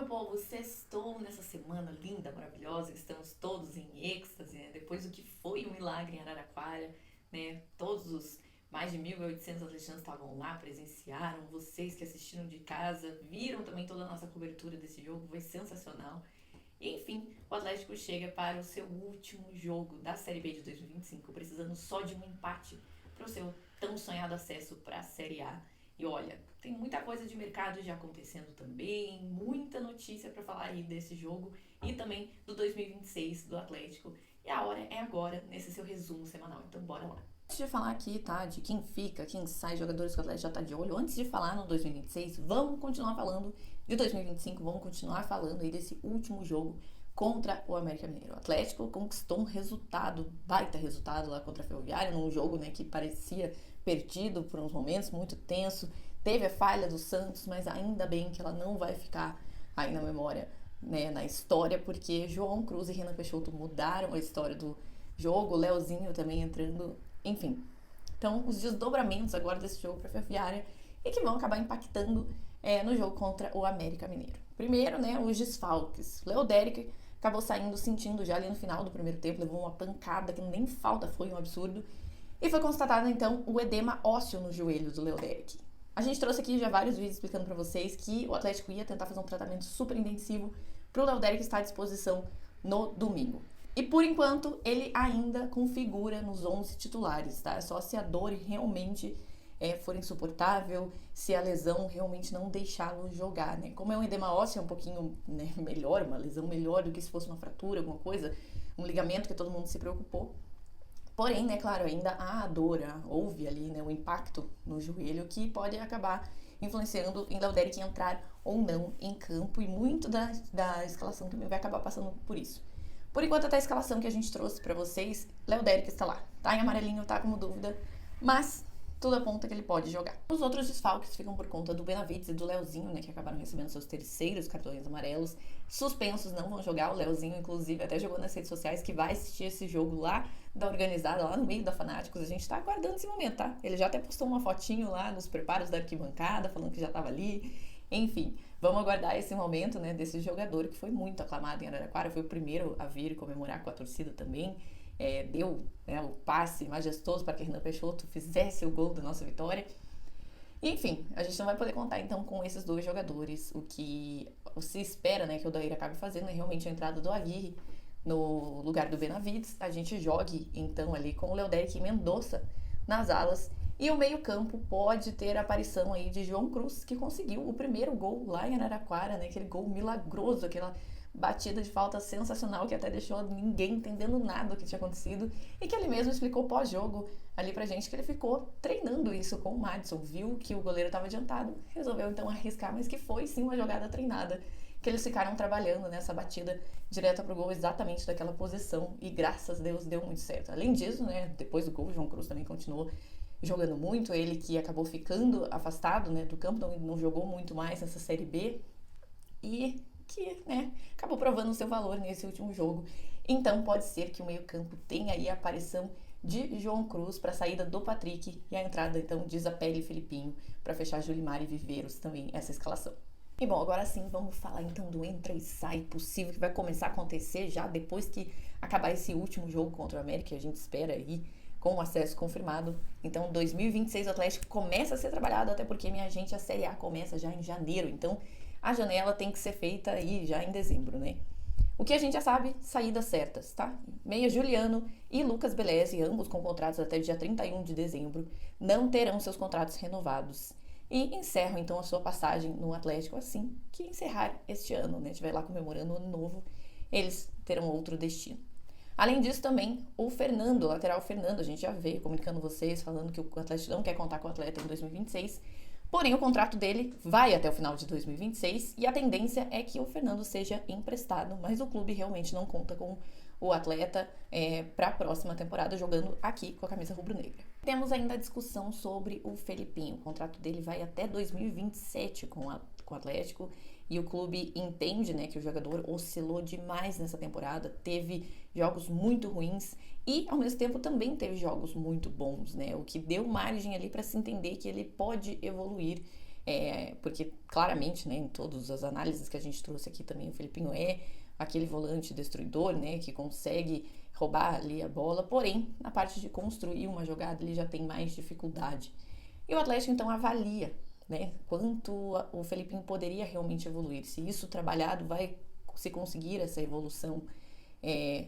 meu povo, sextou nessa semana linda, maravilhosa, que estamos todos em êxtase, né? Depois do que foi um milagre em Araraquara, né? Todos os mais de 1.800 atletas estavam lá, presenciaram, vocês que assistiram de casa, viram também toda a nossa cobertura desse jogo, foi sensacional. E, enfim, o Atlético chega para o seu último jogo da Série B de 2025, precisando só de um empate para o seu tão sonhado acesso para a Série A. E olha, tem muita coisa de mercado já acontecendo também, muita notícia para falar aí desse jogo e também do 2026 do Atlético. E a hora é agora, nesse seu resumo semanal, então bora lá. Antes de falar aqui, tá, de quem fica, quem sai, jogadores que o Atlético já tá de olho, antes de falar no 2026, vamos continuar falando de 2025, vamos continuar falando aí desse último jogo contra o América Mineiro. O Atlético conquistou um resultado, baita resultado lá contra a Ferroviária, num jogo, né, que parecia perdido por uns momentos, muito tenso. Teve a falha do Santos, mas ainda bem que ela não vai ficar aí na memória, né, na história, porque João Cruz e Renan Peixoto mudaram a história do jogo, o Leozinho também entrando, enfim. Então, os desdobramentos agora desse jogo para a Ferroviária e que vão acabar impactando no jogo contra o América Mineiro. Primeiro, né, os desfalques. Léo Derek acabou saindo, sentindo já ali no final do primeiro tempo, levou uma pancada que nem falta, foi um absurdo. E foi constatado, então, o edema ósseo no joelho do Léo Derek. A gente trouxe aqui já vários vídeos explicando para vocês que o Atlético ia tentar fazer um tratamento super intensivo para o Léo Derek estar à disposição no domingo. E por enquanto, ele ainda configura nos 11 titulares, tá? Só se a dor realmente for insuportável, se a lesão realmente não deixá-lo jogar, né? Como é um edema ósseo, é um pouquinho, né, melhor, uma lesão melhor do que se fosse uma fratura, alguma coisa, um ligamento que todo mundo se preocupou. Porém, né, claro, ainda há a dor, houve ali, né, o impacto no joelho que pode acabar influenciando em Léo Derek entrar ou não em campo e muito da escalação também vai acabar passando por isso. Por enquanto, até a escalação que a gente trouxe pra vocês, Léo Derek está lá. Tá em amarelinho, tá como dúvida, mas tudo aponta que ele pode jogar. Os outros desfalques ficam por conta do Benavides e do Leozinho, né, que acabaram recebendo seus terceiros cartões amarelos. Suspensos, não vão jogar. O Leozinho, inclusive, até jogou nas redes sociais que vai assistir esse jogo lá da organizada, lá no meio da Fanáticos. A gente tá aguardando esse momento, tá? Ele já até postou uma fotinho lá nos preparos da arquibancada, falando que já tava ali. Enfim, vamos aguardar esse momento, né, desse jogador que foi muito aclamado em Araraquara, foi o primeiro a vir comemorar com a torcida também. Deu, né, o passe majestoso para que Renan Peixoto fizesse o gol da nossa vitória. E, enfim, a gente não vai poder contar então com esses dois jogadores. O que se espera, né, que o Daíra acabe fazendo é realmente a entrada do Aguirre no lugar do Benavides. A gente jogue então ali com o Léo Derek e Mendonça nas alas. E o meio-campo pode ter a aparição aí de João Cruz, que conseguiu o primeiro gol lá em Araraquara, né? Aquele gol milagroso, aquela batida de falta sensacional que até deixou ninguém entendendo nada do que tinha acontecido e que ele mesmo explicou pós-jogo ali pra gente que ele ficou treinando isso com o Madison, viu que o goleiro estava adiantado, resolveu então arriscar, mas que foi sim uma jogada treinada, que eles ficaram trabalhando nessa batida direta pro gol exatamente daquela posição e graças a Deus deu muito certo. Além disso, né, depois do gol, o João Cruz também continuou jogando muito, ele que acabou ficando afastado, né, do campo, não jogou muito mais nessa Série B e que, né, acabou provando o seu valor nesse último jogo. Então pode ser que o meio-campo tenha aí a aparição de João Cruz para a saída do Patrick e a entrada então de Zapelli e Felipinho para fechar Julimar e Viveiros também essa escalação. E bom, agora sim vamos falar então do entra e sai possível que vai começar a acontecer já depois que acabar esse último jogo contra o América, que a gente espera aí com o acesso confirmado. Então 2026 o Atlético começa a ser trabalhado, até porque, minha gente, a Série A começa já em janeiro, então a janela tem que ser feita aí já em dezembro, né? O que a gente já sabe, saídas certas, tá? Meia Juliano e Lucas Beleze, ambos com contratos até dia 31 de dezembro, não terão seus contratos renovados. E encerram então a sua passagem no Atlético assim que encerrar este ano, né? A gente vai lá comemorando o ano novo, eles terão outro destino. Além disso também, o Fernando, o lateral Fernando, a gente já veio comunicando vocês, falando que o Atlético não quer contar com o atleta em 2026, porém o contrato dele vai até o final de 2026 e a tendência é que o Fernando seja emprestado, mas o clube realmente não conta com o atleta para a próxima temporada jogando aqui com a camisa rubro-negra. Temos ainda a discussão sobre o Felipinho, o contrato dele vai até 2027 com o Atlético e o clube entende, né, que o jogador oscilou demais nessa temporada, teve jogos muito ruins e ao mesmo tempo também teve jogos muito bons, né, o que deu margem ali para se entender que ele pode evoluir porque claramente, né, em todas as análises que a gente trouxe aqui também, o Felipinho é aquele volante destruidor, né, que consegue roubar ali a bola, porém, na parte de construir uma jogada, ele já tem mais dificuldade. E o Atlético, então, avalia, né, quanto o Felipinho poderia realmente evoluir, se isso trabalhado vai se conseguir essa evolução.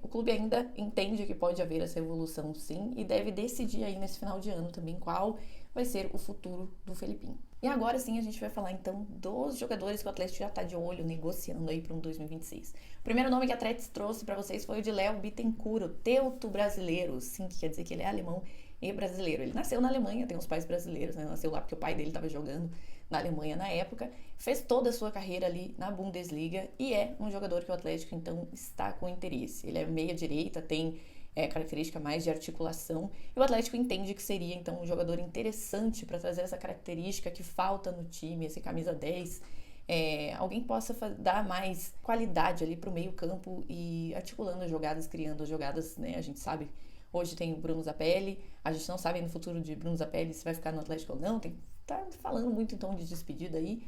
O clube ainda entende que pode haver essa evolução sim e deve decidir aí nesse final de ano também qual vai ser o futuro do Felipinho. E agora sim a gente vai falar então dos jogadores que o Atlético já está de olho, negociando aí para um 2026. O primeiro nome que a Atlético trouxe para vocês foi o de Léo Bittencourt, o teuto brasileiro, sim, que quer dizer que ele é alemão e brasileiro. Ele nasceu na Alemanha, tem uns pais brasileiros, né? Nasceu lá porque o pai dele estava jogando na Alemanha na época, fez toda a sua carreira ali na Bundesliga e é um jogador que o Atlético então está com interesse. Ele é meia direita, tem característica mais de articulação e o Atlético entende que seria então um jogador interessante para trazer essa característica que falta no time, esse camisa 10, alguém que possa dar mais qualidade ali para o meio campo e articulando as jogadas, criando as jogadas, né? A gente sabe, hoje tem o Bruno Zapelli, a gente não sabe no futuro de Bruno Zapelli se vai ficar no Atlético ou não, tá falando muito então de despedida aí,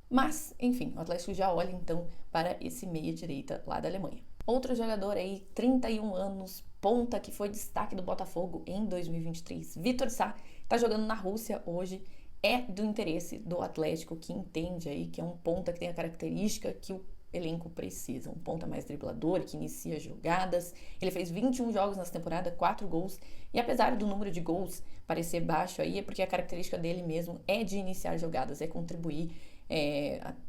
mas enfim, o Atlético já olha então para esse meia-direita lá da Alemanha. Outro jogador aí, 31 anos, ponta, que foi destaque do Botafogo em 2023, Vitor Sá, tá jogando na Rússia hoje, é do interesse do Atlético, que entende aí que é um ponta que tem a característica que o elenco precisa, um ponta mais driblador, que inicia jogadas. Ele fez 21 jogos nessa temporada, 4 gols, e apesar do número de gols parecer baixo aí, é porque a característica dele mesmo é de iniciar jogadas, é contribuir,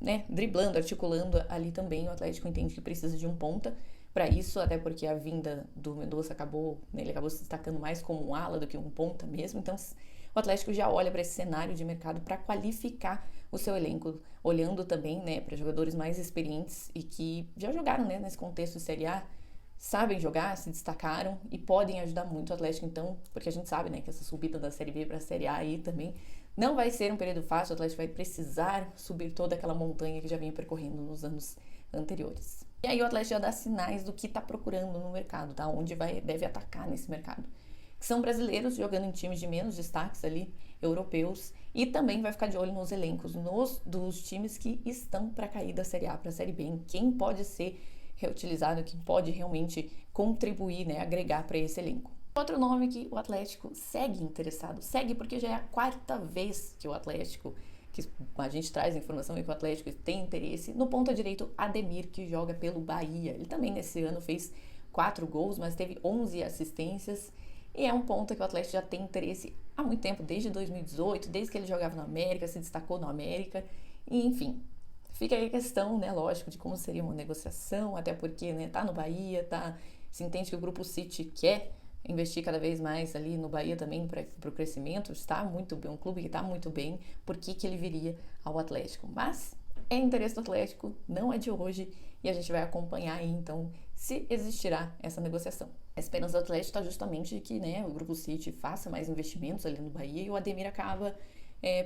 né, driblando, articulando ali também. O Atlético entende que precisa de um ponta para isso, até porque a vinda do Mendonça ele acabou se destacando mais como um ala do que um ponta mesmo, então o Atlético já olha para esse cenário de mercado para qualificar o seu elenco, olhando também, né, para jogadores mais experientes e que já jogaram, né, nesse contexto de Série A, sabem jogar, se destacaram e podem ajudar muito o Atlético, então, porque a gente sabe, né, que essa subida da Série B para a Série A aí também não vai ser um período fácil, o Atlético vai precisar subir toda aquela montanha que já vinha percorrendo nos anos anteriores. E aí o Atlético já dá sinais do que está procurando no mercado, tá? Onde deve atacar nesse mercado. Que são brasileiros jogando em times de menos destaques ali, europeus, e também vai ficar de olho nos elencos dos times que estão para cair da Série A para a Série B, em quem pode ser reutilizado, quem pode realmente contribuir, né, agregar para esse elenco. Outro nome que o Atlético segue interessado, segue porque já é a quarta vez que o Atlético, que a gente traz a informação e que o Atlético tem interesse, no ponta direito Ademir, que joga pelo Bahia. Ele também nesse ano fez 4 gols, mas teve 11 assistências, e é um ponta que o Atlético já tem interesse há muito tempo, desde 2018, desde que ele jogava no América, se destacou no América, e enfim, fica aí a questão, né, lógico, de como seria uma negociação, até porque, né, tá no Bahia, se entende que o Grupo City quer investir cada vez mais ali no Bahia também para o crescimento, está muito bem, um clube que está muito bem, por que ele viria ao Atlético? Mas é interesse do Atlético, não é de hoje, e a gente vai acompanhar aí, então, se existirá essa negociação. A esperança do Atlético está justamente de que, né, o Grupo City faça mais investimentos ali no Bahia e o Ademir acaba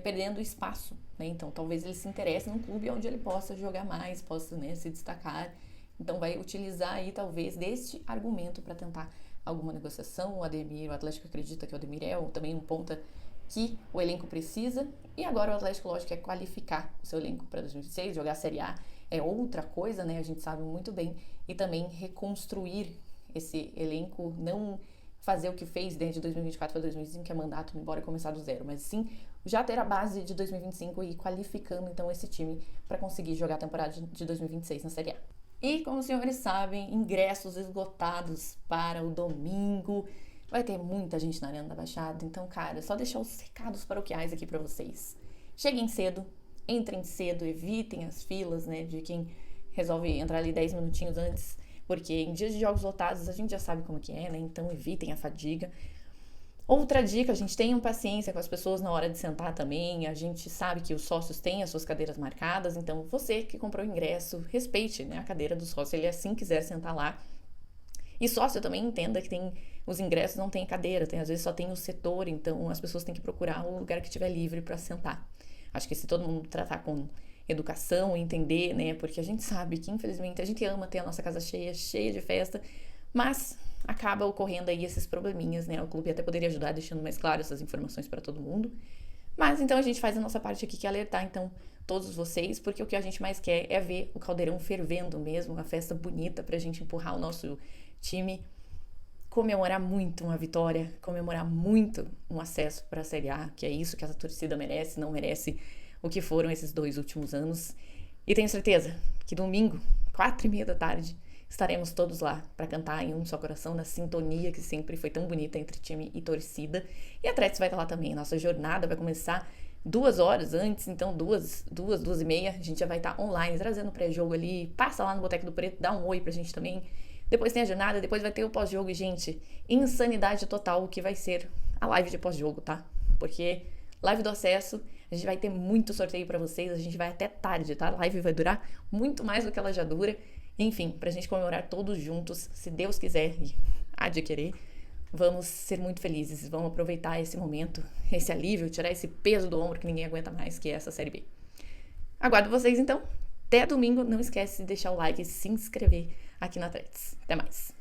perdendo espaço, né? Então talvez ele se interesse num clube onde ele possa jogar mais, possa, né, se destacar, então vai utilizar aí talvez deste argumento para tentar alguma negociação. O Atlético acredita que o Ademir é também um ponta que o elenco precisa, e agora o Atlético, lógico, quer qualificar o seu elenco para 2026, jogar a Série A é outra coisa, né, a gente sabe muito bem, e também reconstruir esse elenco, não fazer o que fez desde 2024 para 2025, que é mandato, embora começar do zero, mas sim já ter a base de 2025 e qualificando então esse time para conseguir jogar a temporada de 2026 na Série A. E como os senhores sabem, ingressos esgotados para o domingo. Vai ter muita gente na Arena da Baixada, então, cara, é só deixar os recados paroquiais aqui para vocês. Cheguem cedo, entrem cedo, evitem as filas, né, de quem resolve entrar ali 10 minutinhos antes, porque em dias de jogos lotados a gente já sabe como que é, né, então evitem a fadiga. Outra dica, a gente tenha paciência com as pessoas na hora de sentar também, a gente sabe que os sócios têm as suas cadeiras marcadas, então você que comprou o ingresso, respeite, né, a cadeira do sócio, ele assim quiser sentar lá. E sócio também entenda que os ingressos não tem cadeira, às vezes só tem o setor, então as pessoas têm que procurar o lugar que estiver livre para sentar. Acho que se todo mundo tratar com educação, entender, né, porque a gente sabe que infelizmente a gente ama ter a nossa casa cheia de festa, mas acaba ocorrendo aí esses probleminhas, né? O clube até poderia ajudar deixando mais claro essas informações para todo mundo. Mas então a gente faz a nossa parte aqui, que é alertar então todos vocês, porque o que a gente mais quer é ver o Caldeirão fervendo mesmo, uma festa bonita pra gente empurrar o nosso time, comemorar muito uma vitória, comemorar muito um acesso para a Série A, que é isso que a torcida merece, não merece o que foram esses 2 últimos anos. E tenho certeza que domingo, 4h30 da tarde, estaremos todos lá para cantar em um só coração, na sintonia que sempre foi tão bonita entre time e torcida. E a Tretes vai estar lá também. Nossa jornada vai começar 2 horas antes, então 2h30, a gente já vai estar online, trazendo pré-jogo ali. Passa lá no Boteco do Preto, dá um oi pra gente também. Depois tem a jornada, depois vai ter o pós-jogo. E, gente, insanidade total o que vai ser a live de pós-jogo, tá? Porque live do acesso, a gente vai ter muito sorteio pra vocês, a gente vai até tarde, tá? A live vai durar muito mais do que ela já dura. Enfim, pra gente comemorar todos juntos, se Deus quiser e há de querer, vamos ser muito felizes, vamos aproveitar esse momento, esse alívio, tirar esse peso do ombro que ninguém aguenta mais, que é essa Série B. Aguardo vocês então. Até domingo, não esquece de deixar o like e se inscrever aqui na Tretes. Até mais!